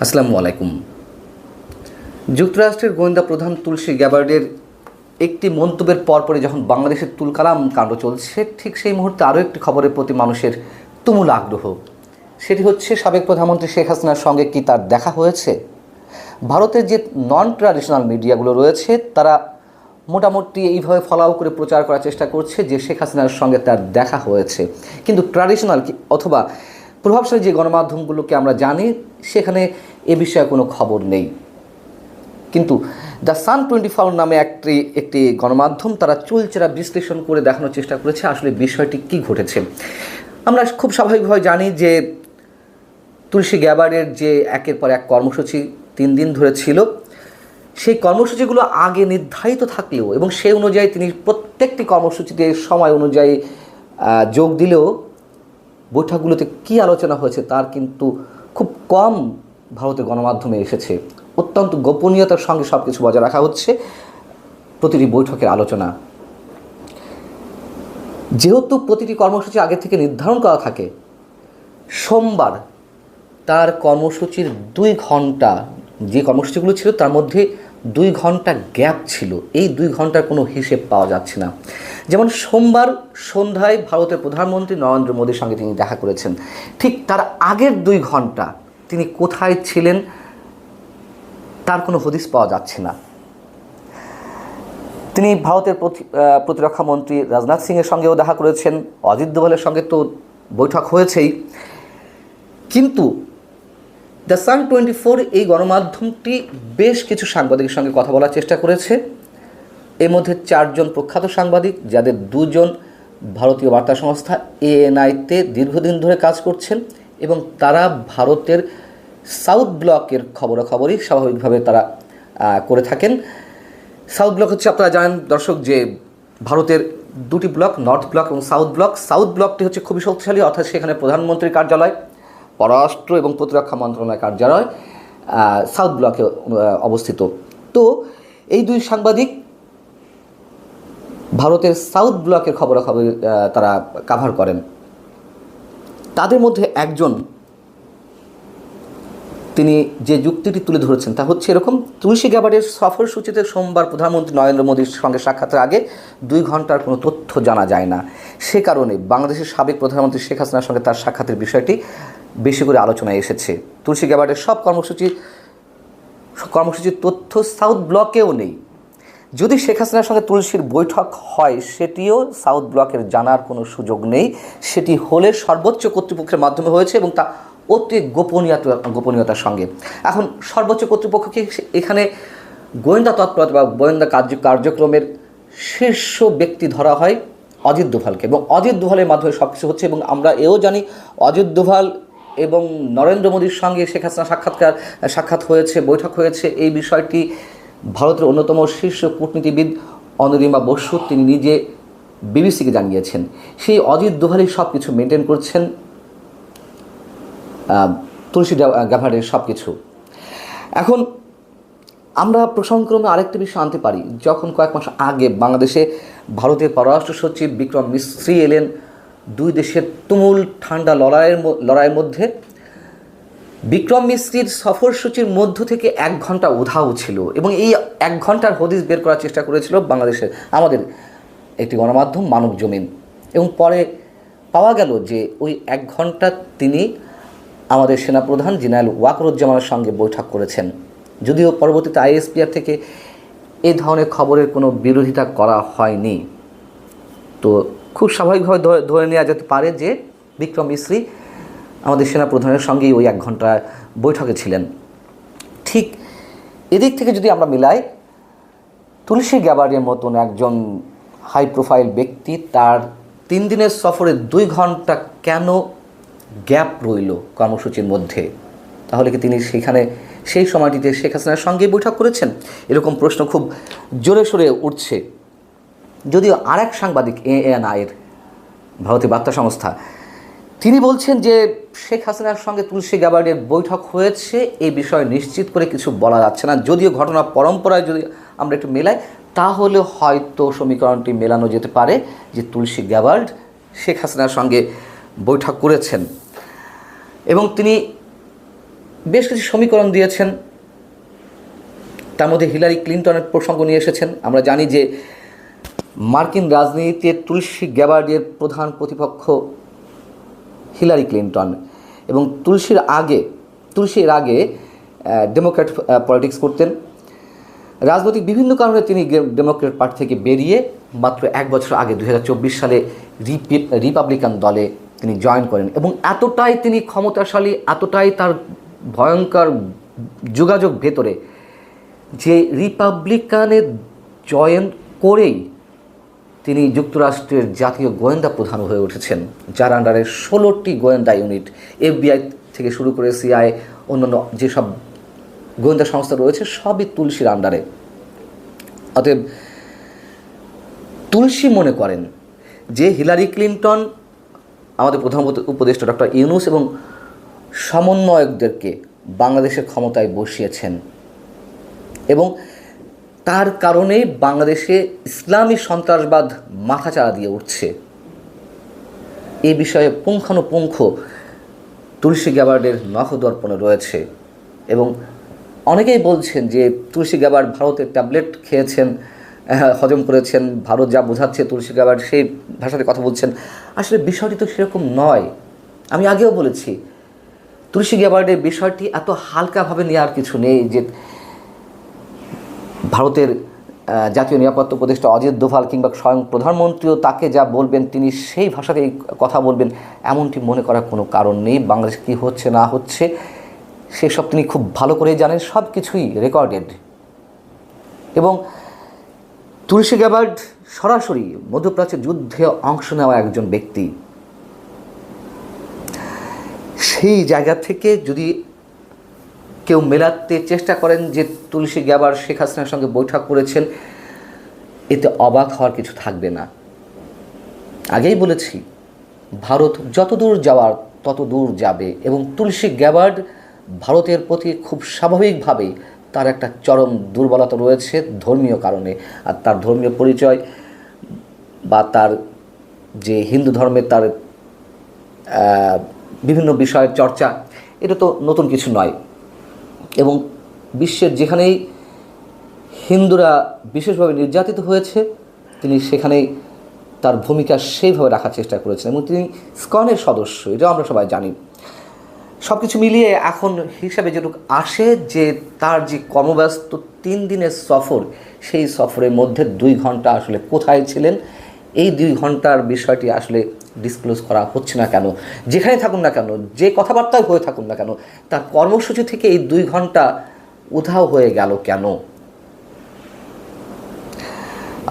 আসসালামু আলাইকুম। যুক্তরাষ্ট্রের গোয়েন্দা প্রধান তুলসী গ্যাবার্ডের একটি মন্তব্যের পরপরই যখন বাংলাদেশের তুলকালাম কাণ্ড চলছে, ঠিক সেই মুহূর্তে আরও একটি খবরের প্রতি মানুষের তুমুল আগ্রহ। সেটি হচ্ছে সাবেক প্রধানমন্ত্রী শেখ হাসিনার সঙ্গে কি তার দেখা হয়েছে। ভারতের যে নন ট্র্যাডিশনাল মিডিয়াগুলো রয়েছে তারা মোটামুটি এইভাবে ফলাও করে প্রচার করার চেষ্টা করছে যে শেখ হাসিনার সঙ্গে তার দেখা হয়েছে, কিন্তু ট্র্যাডিশনাল অথবা প্রভাবশালী যে গণমাধ্যমগুলোকে আমরা জানি সেখানে এ বিষয়ে কোনো খবর নেই। কিন্তু দ্য সান 24 নামে একটি গণমাধ্যম তারা চুলচেরা বিশ্লেষণ করে দেখানোর চেষ্টা করেছে আসলে বিষয়টি কী ঘটেছে। আমরা খুব স্বাভাবিকভাবে জানি যে তুলসী গ্যাবার্ডের যে একের পর এক কর্মসূচি 3 দিন ধরে ছিল, সেই কর্মসূচিগুলো আগে নির্ধারিত থাকলেও এবং সেই অনুযায়ী তিনি প্রত্যেকটি কর্মসূচিতে সময় অনুযায়ী যোগ দিলেও বৈঠকগুলোতে কী আলোচনা হয়েছে তার কিন্তু খুব কম ভারতের গণমাধ্যমে এসেছে। অত্যন্ত গোপনীয়তার সঙ্গে সব কিছু বজায় রাখা হচ্ছে প্রতিটি বৈঠকের আলোচনা। যেহেতু প্রতিটি কর্মসূচি আগে থেকে নির্ধারণ করা থাকে, সোমবার তার কর্মসূচির 2 ঘন্টা, যে কর্মসূচিগুলো ছিল তার মধ্যে 2 ঘন্টা গ্যাপ ছিল। এই 2 ঘন্টার কোনো হিসেব পাওয়া যাচ্ছে না। যেমন সোমবার সন্ধ্যায় ভারতের প্রধানমন্ত্রী নরেন্দ্র মোদীর সঙ্গে তিনি দেখা করেছেন, ঠিক তার আগের 2 ঘন্টা তিনি কোথায় ছিলেন তার কোনো হদিস পাওয়া যাচ্ছে না। তিনি ভারতের প্রতিরক্ষা মন্ত্রী রাজনাথ সিংয়ের সঙ্গেও দেখা করেছেন, অজিত দোভালের সঙ্গে তো বৈঠক হয়েছেই। কিন্তু দ্য সান 24 এই গণমাধ্যমটি বেশ কিছু সাংবাদিকের সঙ্গে কথা বলার চেষ্টা করেছে। এর মধ্যে 4 জন প্রখ্যাত সাংবাদিক, যাদের 2 জন ভারতীয় বার্তা সংস্থা ANI-তে দীর্ঘদিন ধরে কাজ করছেন এবং তারা ভারতের সাউথ ব্লকের খবরাখবরই স্বাভাবিকভাবে তারা করে থাকেন। সাউথ ব্লক হচ্ছে, আপনারা জানেন দর্শক, যে ভারতের 2টি ব্লক, নর্থ ব্লক এবং সাউথ ব্লক। সাউথ ব্লকটি হচ্ছে খুবই শক্তিশালী, অর্থাৎ সেখানে প্রধানমন্ত্রীর কার্যালয়, পররাষ্ট্র এবং প্রতিরক্ষা মন্ত্রণালয়ের কার্যালয় সাউথ ব্লকে অবস্থিত। তো এই 2 সাংবাদিক ভারতের সাউথ ব্লকের খবরাখবর তারা কাভার করেন। তাদের মধ্যে একজন তিনি যে যুক্তিটি তুলে ধরেছেন তা হচ্ছে এরকম: তুলসী গ্যাবার্ডের সফরসূচিতে সোমবার প্রধানমন্ত্রী নরেন্দ্র মোদীর সঙ্গে সাক্ষাতের আগে 2 ঘন্টার কোনো তথ্য জানা যায় না। সে কারণে বাংলাদেশের সাবেক প্রধানমন্ত্রী শেখ হাসিনার সঙ্গে তার সাক্ষাতের বিষয়টি বেশি করে আলোচনায় এসেছে। তুলসী গ্যাবার্ডের সব কর্মসূচির তথ্য সাউথ ব্লকেও নেই। যদি শেখ হাসিনার সঙ্গে তুলসীর বৈঠক হয় সেটিও সাউথ ব্লকের জানার কোনো সুযোগ নেই। সেটি হলে সর্বোচ্চ কর্তৃপক্ষের মাধ্যমে হয়েছে এবং তা অতি গোপনীয়তার সঙ্গে। এখন সর্বোচ্চ কর্তৃপক্ষকে এখানে গোয়েন্দা তৎপরতা বা গোয়েন্দা কার্যক্রমের শীর্ষ ব্যক্তি ধরা হয় অজিত দোভালকে, এবং অজিত দোভালের মাধ্যমে সব কিছু হচ্ছে। এবং আমরা এও জানি অজিত দোভাল এবং নরেন্দ্র মোদীর সঙ্গে শেখ হাসিনা সাক্ষাৎ হয়েছে, বৈঠক হয়েছে। এই বিষয়টি ভারতের অন্যতম শীর্ষ কূটনীতিবিদ অনিরিমা বসু তিনি নিজে বিবিসিকে জানিয়েছেন। সেই অজিত দোভালই সব কিছু মেনটেন করছেন, তুলসী গ্যাবার্ডের সব কিছু। এখন আমরা প্রসঙ্গক্রমে আরেকটি বিষয় আনতে পারি। যখন কয়েক মাস আগে বাংলাদেশে ভারতের পররাষ্ট্র সচিব বিক্রম মিস্ত্রি এলেন, 2 দেশের তুমুল ঠান্ডা লড়াইয়ের মধ্যে বিক্রম মিস্ত্রির সফরসূচির মধ্য থেকে 1 ঘন্টা উধাও ছিল এবং এই 1 ঘন্টার হদিস বের করার চেষ্টা করেছিল বাংলাদেশের আমাদের একটি গণমাধ্যম মানব জমিন, এবং পরে পাওয়া গেল যে ওই 1 ঘন্টা তিনি আমাদের সেনাপ্রধান জেনারেল ওয়াকারুজ্জামানের সঙ্গে বৈঠক করেছেন। যদিও পরবর্তীতে ISPR থেকে এই ধরনের খবরের কোনো বিরোধিতা করা হয়নি। তো খুব স্বাভাবিকভাবে ধরে নেওয়া যেতে পারে যে বিক্রম মিস্ত্রি আমাদের সেনাপ্রধানের সঙ্গেই ওই 1 ঘন্টা বৈঠকে ছিলেন। ঠিক এদিক থেকে যদি আমরা মিলাই, তুলসী গ্যাবার্ডের মতন একজন হাই প্রোফাইল ব্যক্তি তার 3 দিনের সফরে 2 ঘন্টা কেন গ্যাপ রইল কর্মসূচির মধ্যে? তাহলে কি তিনি সেখানে সেই সময়টিতে শেখ হাসিনার সঙ্গেই বৈঠক করেছেন? এরকম প্রশ্ন খুব জোরে সোরে উঠছে। যদিও আরেক সাংবাদিক ANI-এর ভারতীয় বার্তা সংস্থা তিনি বলছেন যে শেখ হাসিনার সঙ্গে তুলসী গ্যাবার্ডের বৈঠক হয়েছে এই বিষয়ে নিশ্চিত করে কিছু বলা যাচ্ছে না। যদিও ঘটনা পরম্পরায় যদি আমরা একটু মেলাই তাহলে হয়তো সমীকরণটি মেলানো যেতে পারে যে তুলসী গ্যাবার্ড শেখ হাসিনার সঙ্গে বৈঠক করেছেন এবং তিনি বেশ কিছু সমীকরণ দিয়েছেন, তার মধ্যে হিলারি ক্লিন্টনের প্রসঙ্গ নিয়ে এসেছেন। আমরা জানি যে মার্কিন রাজনীতিতে তুলসী গ্যাবার্ডের প্রধান প্রতিপক্ষ হিলারি ক্লিন্টন, এবং তুলসীর আগে ডেমোক্র্যাট পলিটিক্স করতেন। রাজনৈতিক বিভিন্ন কারণে তিনি ডেমোক্র্যাট পার্টি থেকে বেরিয়ে মাত্র 1 বছর আগে 2024 সালে রিপাবলিকান দলে তিনি জয়েন করেন, এবং এতটাই তিনি ক্ষমতাশালী, এতটাই তার ভয়ঙ্কর যোগাযোগ ভেতরে, যে রিপাবলিকানে জয়েন করেই তিনি যুক্তরাষ্ট্রের জাতীয় গোয়েন্দা প্রধান হয়ে উঠেছেন, যার আন্ডারে 16টি গোয়েন্দা ইউনিট, FBI থেকে শুরু করে CIA, অন্যান্য যেসব গোয়েন্দা সংস্থা রয়েছে সবই তুলসীর আন্ডারে। অতএব তুলসী মনে করেন যে হিলারি ক্লিন্টন আমাদের প্রধান উপদেষ্টা ডক্টর ইউনূস এবং সমন্বয়কদেরকে বাংলাদেশের ক্ষমতায় বসিয়েছেন, এবং তার কারণেই বাংলাদেশে ইসলামী সন্ত্রাসবাদ মাথাচাড়া দিয়ে উঠছে। এই বিষয়ে পুঙ্খানুপুঙ্খ তুলসী গ্যাবার্ডের নখদর্পণে রয়েছে, এবং অনেকেই বলছেন যে তুলসী গ্যাবার্ড ভারতের ট্যাবলেট খেয়েছেন, হজম করেছেন, ভারত যা বোঝাচ্ছে তুলসী গ্যাবার্ড সেই ভাষাতে কথা বলছেন। আসলে বিষয়টি তো সেরকম নয়। আমি আগেও বলেছি, তুলসী গ্যাবার্ডের বিষয়টি এত হালকাভাবে নেওয়ার কিছু নেই যে ভারতের জাতীয় নিরাপত্তা উপদেষ্টা অজিত দোভাল কিংবা স্বয়ং প্রধানমন্ত্রীও তাকে যা বলবেন তিনি সেই ভাষাতেই কথা বলবেন, এমনটি মনে করার কোনো কারণ নেই। বাংলাদেশে কী হচ্ছে না হচ্ছে সেসব তিনি খুব ভালো করেই জানেন, সব কিছুই রেকর্ডেড। এবং তুলসী গ্যাবার্ড সরাসরি মধ্যপ্রাচ্যের যুদ্ধে অংশ নেওয়া একজন ব্যক্তি। সেই জায়গা থেকে যদি কেউ মেলাতে চেষ্টা করেন যে তুলসী গ্যাবার্ড শেখ হাসিনার সঙ্গে বৈঠক করেছেন, এতে অবাক হওয়ার কিছু থাকবে না। আগেই বলেছি, ভারত যত দূর যাওয়ার তত দূর যাবে, এবং তুলসী গ্যাবার্ড ভারতের প্রতি খুব স্বাভাবিকভাবেই তার একটা চরম দুর্বলতা রয়েছে ধর্মীয় কারণে। আর তার ধর্মীয় পরিচয় বা তার যে হিন্দু ধর্মের তার বিভিন্ন বিষয়ের চর্চা, এটা তো নতুন কিছু নয়। এবং বিশ্বের যেখানেই হিন্দুরা বিশেষভাবে নির্যাতিত হয়েছে তিনি সেখানেই তার ভূমিকা সেইভাবে রাখার চেষ্টা করেছেন, এবং তিনি ইসকনের সদস্য, এটাও আমরা সবাই জানি। সব কিছু মিলিয়ে এখন হিসাবে যেটুকু আসে যে তার যে কর্মব্যস্ত 3 দিনের সফর, সেই সফরের মধ্যে 2 ঘন্টা আসলে কোথায় ছিলেন, এই 2 ঘন্টার বিষয়টি আসলে ডিসক্লোজ করা হচ্ছে না কেন। যেখানে থাকুন না কেন, যে কথাবার্তায় হয়ে থাকুন না কেন, তার কর্মসূচি থেকে এই 2 ঘন্টা উধাও হয়ে গেল কেন?